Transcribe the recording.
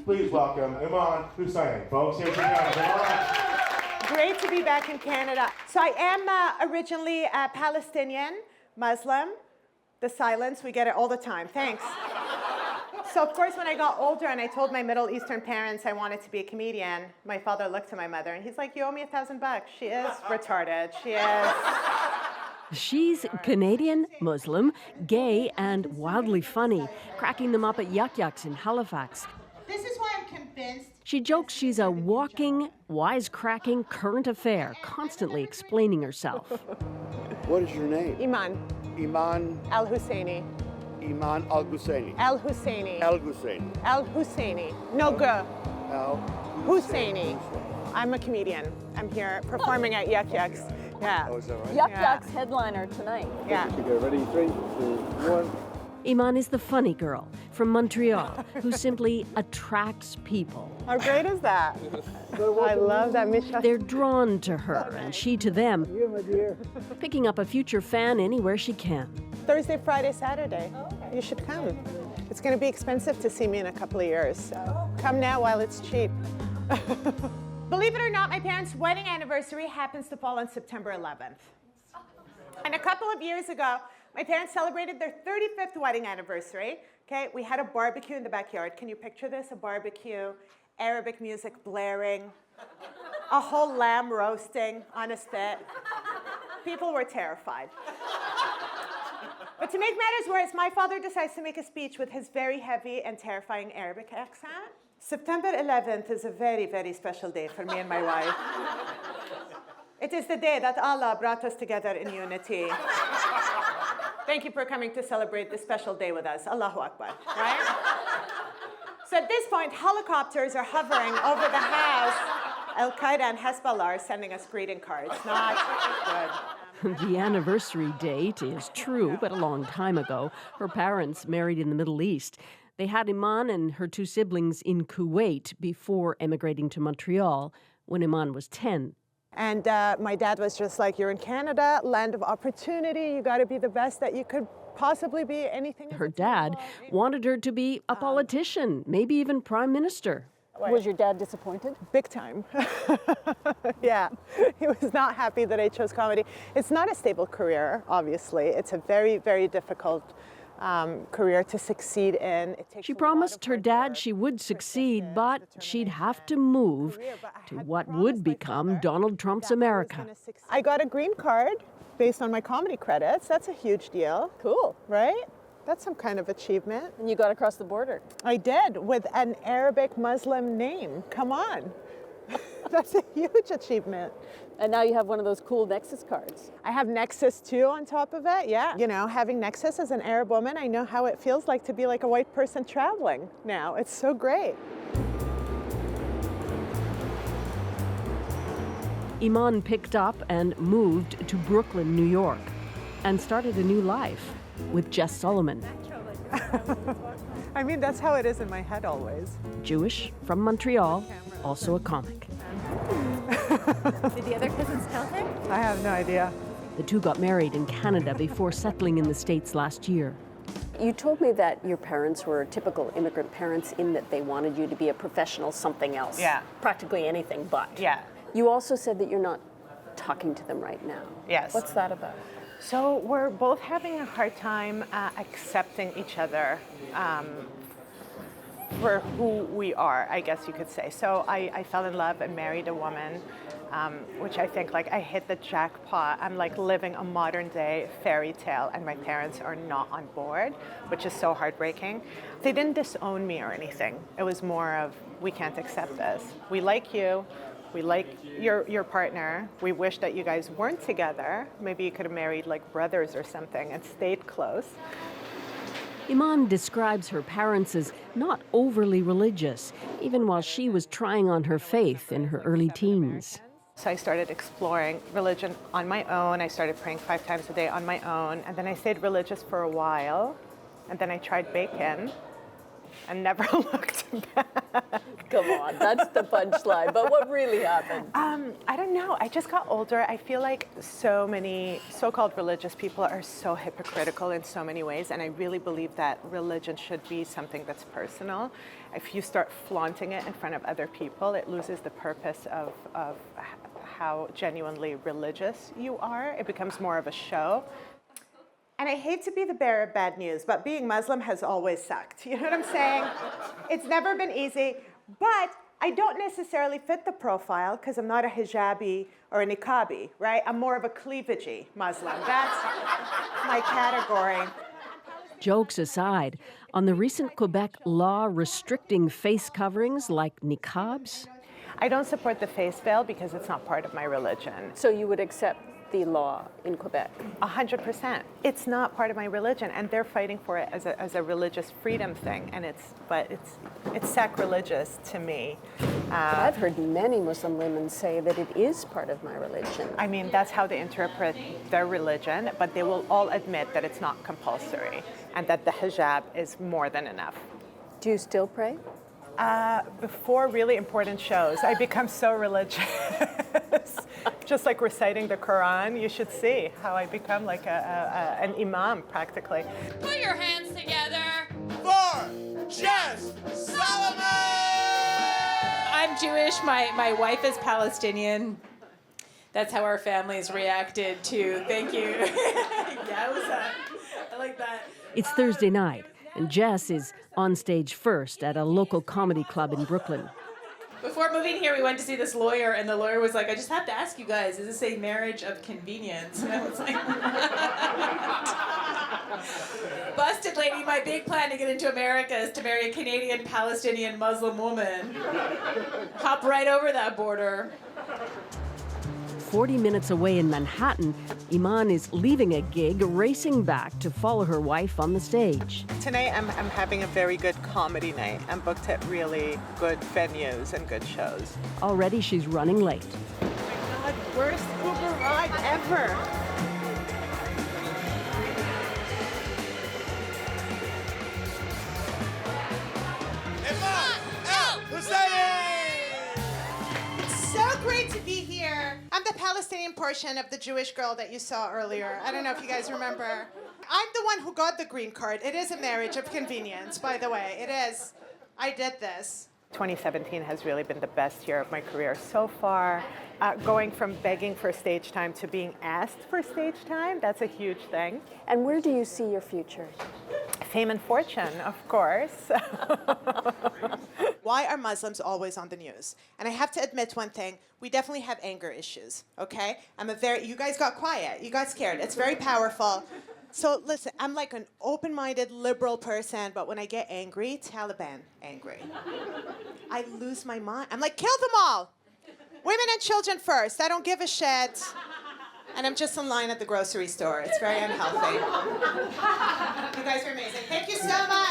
Please welcome Eman El-Husseini. Folks, here she comes. Great to be back in Canada. So I am originally Palestinian, Muslim. The silence, we get it all the time. Thanks. So of course, when I got older and I told my Middle Eastern parents I wanted to be a comedian, my father looked to my mother and he's like, "You owe me $1,000. She is retarded. She is." She's Canadian, Muslim, gay, and wildly funny, cracking them up at Yuck Yucks in Halifax. This is why I'm convinced. She jokes she's a walking, wisecracking current affair, constantly explaining herself. What is your name? Eman Eman El-Husseini. Eman El-Husseini. El-Husseini. El-Husseini. El-Husseini. No G. Husseini. El-Husseini. I'm a comedian. I'm here performing at Yuck Yucks. Yeah. Oh, is that right? Yuck Yeah. Yucks headliner tonight. Yeah. Okay, ready? 3, 2, 1. Iman is the funny girl from Montreal who simply attracts people. How great is that? I love that, Misha. They're drawn to her and she to them, Here, my dear. picking up a future fan anywhere she can. Thursday, Friday, Saturday. You should come. It's going to be expensive to see me in a couple of years, so come now while it's cheap. Believe it or not, my parents' wedding anniversary happens to fall on September 11th. And a couple of years ago, my parents celebrated their 35th wedding anniversary. Okay, we had a barbecue in the backyard. Can you picture this? A barbecue, Arabic music blaring, a whole lamb roasting on a spit. People were terrified. But to make matters worse, my father decides to make a speech with his very heavy and terrifying Arabic accent. September 11th is a very, very special day for me and my wife. It is the day that Allah brought us together in unity. Thank you for coming to celebrate this special day with us. Allahu Akbar, right? So at this point, helicopters are hovering over the house. Al-Qaeda and Hezbollah are sending us greeting cards. Not good. The anniversary date is true, but a long time ago. Her parents married in the Middle East. They had Iman and her 2 siblings in Kuwait before emigrating to Montreal when Iman was 10. And my dad was just like, "You're in Canada, land of opportunity. You got to be the best that you could possibly be. Anything." Her dad wanted her to be a politician, maybe even prime minister. Was your dad disappointed? Big time. Yeah, he was not happy that I chose comedy. It's not a stable career, obviously. It's a very, very difficult career to succeed in. It takes She a lot promised of her hard dad work, she would succeed, persistence, but she'd have to move to what would become Donald Trump's America. I got a green card based on my comedy credits. That's a huge deal, Cool. right? That's some kind of achievement. And you got across the border. I did, with an Arabic Muslim name. Come on. That's a huge achievement. And now you have one of those cool Nexus cards. I have Nexus too on top of it, yeah. You know, having Nexus as an Arab woman, I know how it feels like to be like a white person traveling now. It's so great. Iman picked up and moved to Brooklyn, New York, and started a new life with Jess Solomon. I mean, that's how it is in my head always. Jewish, from Montreal, also a comic. Did the other cousins tell him? I have no idea. The 2 got married in Canada before settling in the States last year. You told me that your parents were typical immigrant parents in that they wanted you to be a professional something else. Yeah. Practically anything but. Yeah. You also said that you're not talking to them right now. Yes. What's that about? So we're both having a hard time accepting each other for who we are, I guess you could say. So I fell in love and married a woman, which I think like I hit the jackpot. I'm like living a modern day fairy tale and my parents are not on board, which is so heartbreaking. They didn't disown me or anything. It was more of, we can't accept this. We like you. We like your partner. We wish that you guys weren't together. Maybe you could have married like brothers or something and stayed close. Iman describes her parents as not overly religious, even while she was trying on her faith in her early teens. So I started exploring religion on my own. I started praying 5 times a day on my own. And then I stayed religious for a while. And then I tried bacon and never looked back. Come on. God, that's the punchline. But what really happened? I don't know. I just got older. I feel like so many so-called religious people are so hypocritical in so many ways, and I really believe that religion should be something that's personal. If you start flaunting it in front of other people, it loses the purpose of how genuinely religious you are. It becomes more of a show. And I hate to be the bearer of bad news, but being Muslim has always sucked. You know what I'm saying? It's never been easy, but I don't necessarily fit the profile because I'm not a hijabi or a niqabi, right? I'm more of a cleavagey Muslim. That's my category. Jokes aside, on the recent Quebec law restricting face coverings like niqabs, I don't support the face veil because it's not part of my religion. So you would accept the law in Quebec? 100%. It's not part of my religion, and they're fighting for it as a religious freedom thing, and it's sacrilegious to me. But I've heard many Muslim women say that it is part of my religion. I mean, that's how they interpret their religion, but they will all admit that it's not compulsory and that the hijab is more than enough. Do you still pray? Before really important shows, I become so religious. Just like reciting the Quran, you should see how I become like an imam, practically. Put your hands together. For Jess Solomon! I'm Jewish. My wife is Palestinian. That's how our families reacted to. Thank you. Yowza. I like that. it's Thursday night, and Jess is on stage first at a local comedy club in Brooklyn. Before moving here, we went to see this lawyer, and the lawyer was like, I just have to ask you guys, is this a marriage of convenience? And I was like, busted lady, my big plan to get into America is to marry a Canadian Palestinian Muslim woman. Hop right over that border. 40 minutes away in Manhattan, Eman is leaving a gig, racing back to follow her wife on the stage. Tonight I'm having a very good comedy night. I'm booked at really good venues and good shows. Already she's running late. Oh my God, worst Uber ride ever. Eman El-Husseini! So great to be here. I'm the Palestinian portion of the Jewish girl that you saw earlier. I don't know if you guys remember. I'm the one who got the green card. It is a marriage of convenience, by the way. It is. I did this. 2017 has really been the best year of my career so far. Going from begging for stage time to being asked for stage time, that's a huge thing. And where do you see your future? Fame and fortune, of course. Why are Muslims always on the news? And I have to admit one thing, we definitely have anger issues, okay? You guys got quiet, you got scared. It's very powerful. So listen, I'm like an open-minded liberal person, but when I get angry, Taliban angry. I lose my mind. I'm like, kill them all. Women and children first. I don't give a shit. And I'm just in line at the grocery store. It's very unhealthy. You guys are amazing. Thank you so much.